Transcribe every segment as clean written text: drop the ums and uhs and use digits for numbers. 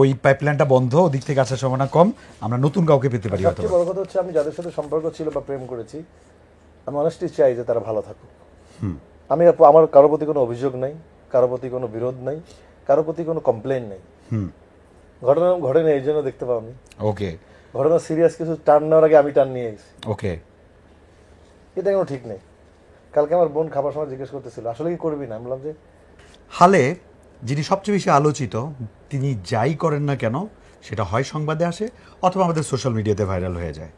ওই পাইপলাইনটা বন্ধ, ওদিক থেকে আসার সম্ভাবনা কম, আমরা নতুন কাউকে পেতে পারি। সবচেয়ে বড় কথা হচ্ছে আমি যাদের সাথে সম্পর্ক ছিল বা প্রেম করেছি, আমি অনেস্টলি চাই যে তারা ভালো থাকুক। আমি আমার কারো প্রতি কোনো অভিযোগ নাই, কারো প্রতি কোনো বিরোধ নাই, কারো প্রতি কোনো কমপ্লেন নেই। ঘটনা ঘটেনি এই জন্য দেখতে পাওনি। ওকে, ঘটনা সিরিয়াস কিছু টার্ন নেওয়ার আগে আমি টার্ন নিয়ে গেছি। ওকে, এটা কোনো ঠিক নেই। কালকে আমার বোন খাবার সময় জিজ্ঞেস করতেছিল আসলে কি করবি না, আমি বললাম যে হালে যিনি সবচেয়ে বেশি আলোচিত, তিনি যাই করেন না কেন সেটা হয় সংবাদে আসে অথবা আমাদের সোশ্যাল মিডিয়াতে ভাইরাল হয়ে যায়।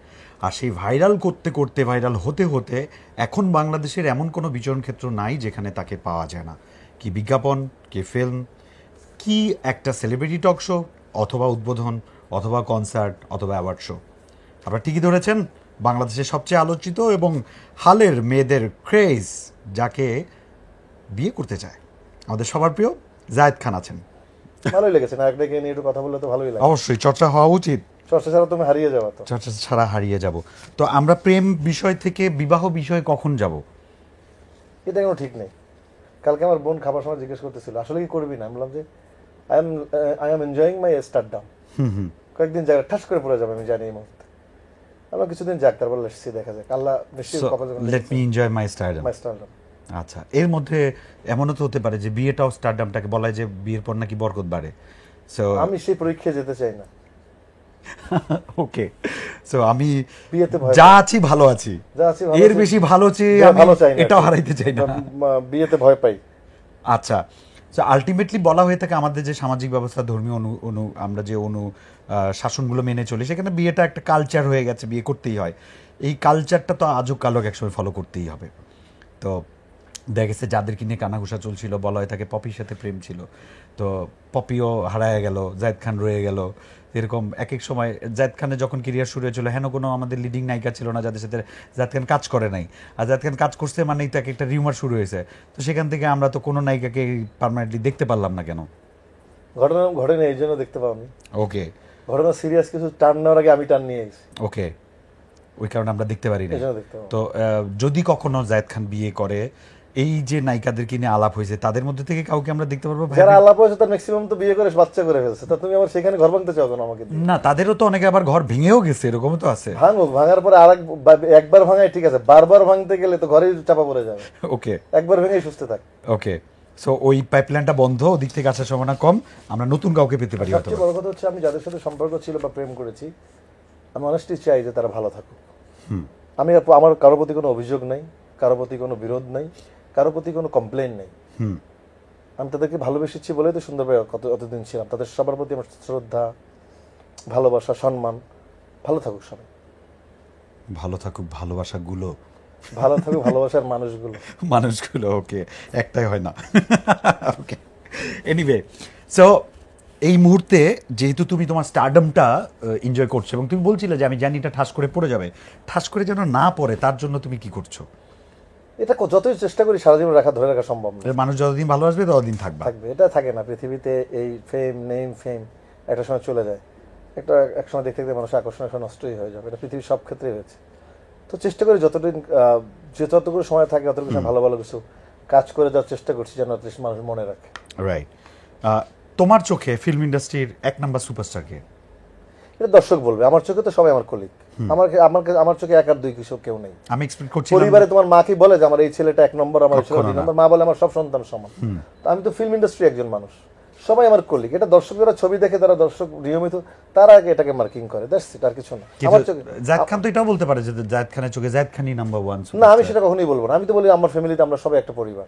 আর সেই ভাইরাল করতে করতে, ভাইরাল হতে হতে এখন বাংলাদেশের এমন কোনো বিচরণ ক্ষেত্র নাই যেখানে তাকে পাওয়া যায় না। কি বিজ্ঞাপন, কি ফিল্ম, কি একটা সেলিব্রিটি টক শো, অথবা উদ্বোধন, অথবা কনসার্ট, অথবা অ্যাওয়ার্ড শো। আপনারা ঠিকই ধরেছেন, বাংলাদেশের সবচেয়ে আলোচিত এবং হালের মেয়েদের ক্রেজ, যাকে বিয়ে করতে চায়, আমাদের সবার প্রিয় জায়েদ খান আছেন। ভালোই লেগেছে না, একটাকে নিয়ে একটু কথা বললে তো ভালোই লাগে। অবশ্যই চর্চা হওয়া উচিত, চর্চা ছাড়া তুমি হারিয়ে যাবো। তো চর্চা ছাড়া হারিয়ে যাব। তো আমরা প্রেম বিষয় থেকে বিবাহ বিষয়ে কখন যাব? এটা কোনো ঠিক নেই। কালকে আমার বোন খাবার সময় জিজ্ঞেস করতেছিল আসলে কি করবি না, আমি বললাম যে I am enjoying my stardom. কয়েকদিন জায়গা ঠাস করে পড়ে যাবে আমি জানি এই মুহূর্তে। আমরা কিছুদিন যাক, তারপর দেখা যাক। আল্লাহ নিশ্চয়ই let me enjoy my stardom. আচ্ছা, এর মধ্যে এমনও তো হতে পারে যে বিয়েটাও স্টারডামটাকে বলা হয় যে বিয়ের পর নাকি বরকত বাড়ে। সো আমি সেই পরীক্ষায় যেতে চাই না। ওকে, সো আমি বিয়েতে যা আছি ভালো আছি, এর বেশি ভালো চেয়ে ভালো চাই না, এটাও হারাইতে চাই না। বিয়েতে ভয় পাই। আচ্ছা, সো আলটিমেটলি বলা হয়ে থাকে আমাদের যে সামাজিক ব্যবস্থা, ধর্মীয় আমরা যে শাসনগুলো মেনে চলি, সেখানে বিয়েটা একটা কালচার হয়ে গেছে, বিয়ে করতেই হয়। এই কালচারটা তো আজও কালো একসময় ফলো করতেই হবে। তো দেখা গেছে যাদেরকে নিয়ে কানাঘুষা চলছিল, বলা হয় থাকে পপির সাথে প্রেম ছিল, তো পপিও হারায় গেল, জায়েদ খান রয়ে গেল। এরকম এক এক সময় জায়েদ খানের যখন ক্যারিয়ার শুরু হয়েছিল, হেন কোনো আমাদের লিডিং নায়িকা ছিল না যাদের সাথে জায়েদ খান কাজ করে নাই। আর জায়েদ খান কাজ করছে মানেই তো একটা রিউমার শুরু হয়েছে। তো সেখান থেকে আমরা তো কোনো নায়িকাকে পার্মানেন্টলি দেখতে পারলাম না কেন? ঘটনা ঘটেনি এই জন্য দেখতে পাওনি। ওকে, ঘটনা সিরিয়াস কিছু টার্ন নেওয়ার আগে আমি টার্ন নিয়ে গেছি। ওকে, ওই কারণে আমরা দেখতে পারি না। তো যদি কখনো জায়েদ খান বিয়ে করে, এই যে নায়িকাদেরকে নিয়ে আলাপ হয়েছে তাদের মধ্যে থেকে কাউকে আমরা দেখতে পারবো? যারা আলাপ হয়েছে তার ম্যাক্সিমাম তো বিয়ে করে বাচ্চা করে ফেলছে। তা তুমি আবার সেখানে ঘর ভাঙতে চাও কেন আমাকে? না, তাদেরও তো অনেকে আবার ঘর ভেঙেও গেছে, এরকমও তো আছে। ভাঙার পরে একবার ভাঙাই ঠিক আছে, বারবার ভাঙতে গেলে তো ঘরেই চাপা পড়ে যাবে। ওকে, একবার ভেঙেই সুস্থ থাক। ওকে, সো ওই পাইপলাইনটা বন্ধ, ওদিক থেকে আসার সম্ভাবনা কম, আমরা নতুন কাউকে পেতে পারি। সবচেয়ে বড় কথা হচ্ছে আমি যাদের সাথে সম্পর্ক ছিল বা প্রেম করেছি, আমি অনেস্টলি চাই যে তারা ভালো থাকুক। আমি আমার কারো প্রতি কোনো অভিযোগ নাই, কারো প্রতি কোনো বিরোধ নাই, কারো প্রতি কোনো কমপ্লেন নেই। আমি তাদেরকে ভালোবেসেছি বলেই তো সুন্দরভাবে অতদিন ছিলাম। তাদের সবার প্রতি আমার শ্রদ্ধা, ভালোবাসা, সম্মান। ভালো থাকুক সবাই। ভালো থাকুক ভালোবাসাগুলো, ভালো থাকুক ভালোবাসার মানুষগুলো। ওকে, একটাই হয় না। ওকে, এনিওয়ে, সো এই মুহূর্তে যেহেতু তুমি তোমার স্টারডামটা এনজয় করছো এবং তুমি বলছিলে যে আমি জানি এটা ঠাস করে পড়ে যাবে, ঠাস করে যেন না পড়ে তার জন্য তুমি কি করছো? এটা যতই চেষ্টা করি সারা জীবন ধরে রাখা সম্ভব না। মানুষ যতদিন ভালোবাসবে ততদিন থাকবে। এটা থাকে না পৃথিবীতে। এই ফেম একটা সময় চলে যায়। এক সময় দেখতে দেখতে মানুষের আকর্ষণ নষ্টই হয়ে যাবে। এটা পৃথিবীর সব ক্ষেত্রেই হয়েছে। তো চেষ্টা করি যতটুকু সময় থাকে ততটুকু ভালো ভালো কিছু কাজ করে যাওয়ার চেষ্টা করছি যেন মানুষ মনে রাখে। রাইট। তোমার চোখে ফিল্ম ইন্ডাস্ট্রির এক নাম্বার সুপারস্টার কে? এটা দর্শক বলবে। আমার চোখে তো সবাই আমার কলিগ। আমার চোখে এক আর দুই কিছু কেউ নেই। আমি এক্সপেক্ট করছি পরিবারে তোমার মা কি বলে যে আমার এই ছেলেটা এক নম্বর, আমার ছেলে দুই নম্বর? মা বলে আমার সব সন্তান সমান। তো আমি তো ফিল্ম ইন্ডাস্ট্রি একজন মানুষ, সবাই আমার কলিগ। এটা দর্শকরা ছবি দেখে, তারা দর্শক নিয়মিত, তারা আগে এটাকে মার্কিং করে। দ্যাটস ইট, আর কিছু না। আমার চোখে জায়েদ খান তো এটাও বলতে পারে যে জায়েদ খানের চোখে জায়েদ খানই নাম্বার ওয়ান। না, আমি সেটা কখনোই বলবো না। আমি তো বলি আমার ফ্যামিলিতে আমরা সবাই একটা পরিবার।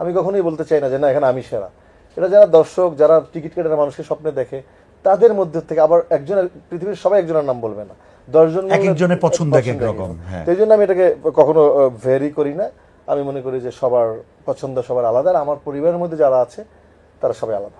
আমি কখনোই বলতে চাই না যে না এখানে আমি সেরা। এটা যারা দর্শক, যারা টিকিট কেটে মানুষকে স্বপ্নে দেখে, তাদের মধ্যে থেকে আবার একজনের, পৃথিবীর সবাই একজনের নাম বলবে না, 10 জন একজনের পছন্দ এক এক রকম। এই জন্য আমি এটাকে কখনো ভেরি করি না। আমি মনে করি যে সবার পছন্দ সবার আলাদা। আর আমার পরিবারের মধ্যে যারা আছে তারা সবাই আলাদা।